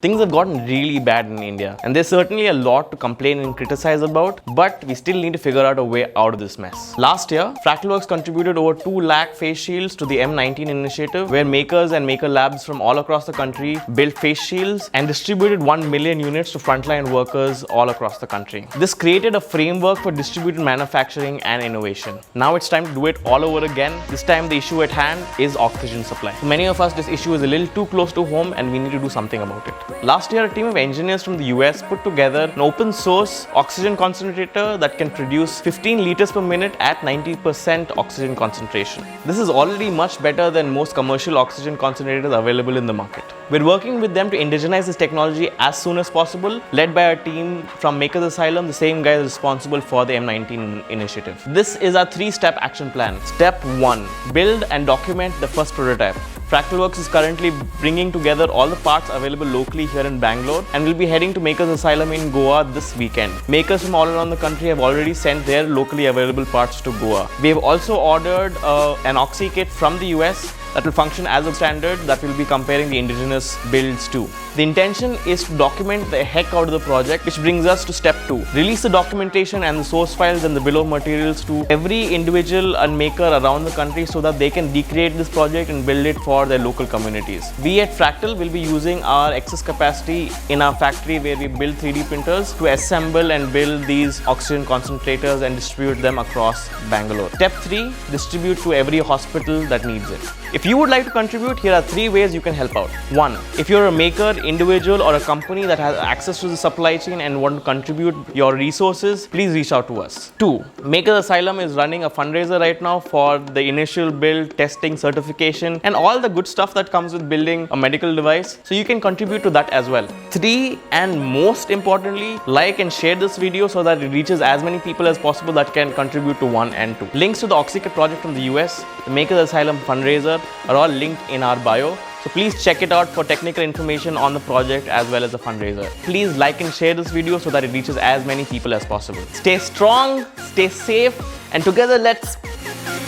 Things have gotten really bad in India, and there's certainly a lot to complain and criticize about, but we still need to figure out a way out of this mess. Last year, Fractalworks contributed over 2 lakh face shields to the M19 initiative, where makers and maker labs from all across the country built face shields and distributed 1 million units to frontline workers all across the country. This created a framework for distributed manufacturing and innovation. Now it's time to do it all over again. This time the issue at hand is oxygen supply. For many of us, this issue is a little too close to home and we need to do something about it. Last year, a team of engineers from the US put together an open source oxygen concentrator that can produce 15 liters per minute at 90% oxygen concentration. This is already much better than most commercial oxygen concentrators available in the market. We're working with them to indigenize this technology as soon as possible, led by our team from Makers Asylum, the same guy responsible for the M19 initiative. This is our 3-step action plan. Step 1. Build and document the first prototype. Fractalworks is currently bringing together all the parts available locally here in Bangalore and will be heading to Makers Asylum in Goa this weekend. Makers from all around the country have already sent their locally available parts to Goa. We have also ordered an Oxy kit from the US that will function as a standard that will be comparing the indigenous builds to. The intention is to document the heck out of the project, which brings us to step 2. Release the documentation and the source files and the bill of materials to every individual and maker around the country so that they can recreate this project and build it for their local communities. We at Fractal will be using our excess capacity in our factory where we build 3D printers to assemble and build these oxygen concentrators and distribute them across Bangalore. Step 3. Distribute to every hospital that needs it. If you would like to contribute, here are 3 ways you can help out. 1. If you're a maker, individual or a company that has access to the supply chain and want to contribute your resources, please reach out to us. 2. Makers Asylum is running a fundraiser right now for the initial build, testing, certification and all the good stuff that comes with building a medical device. So you can contribute to that as well. 3. And most importantly, like and share this video so that it reaches as many people as possible that can contribute to 1 and 2. Links to the OxyKit project from the US, the Makers Asylum fundraiser are all linked in our bio. So please check it out for technical information on the project as well as the fundraiser. Please like and share this video so that it reaches as many people as possible. Stay strong, stay safe, and together let's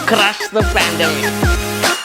crush the pandemic.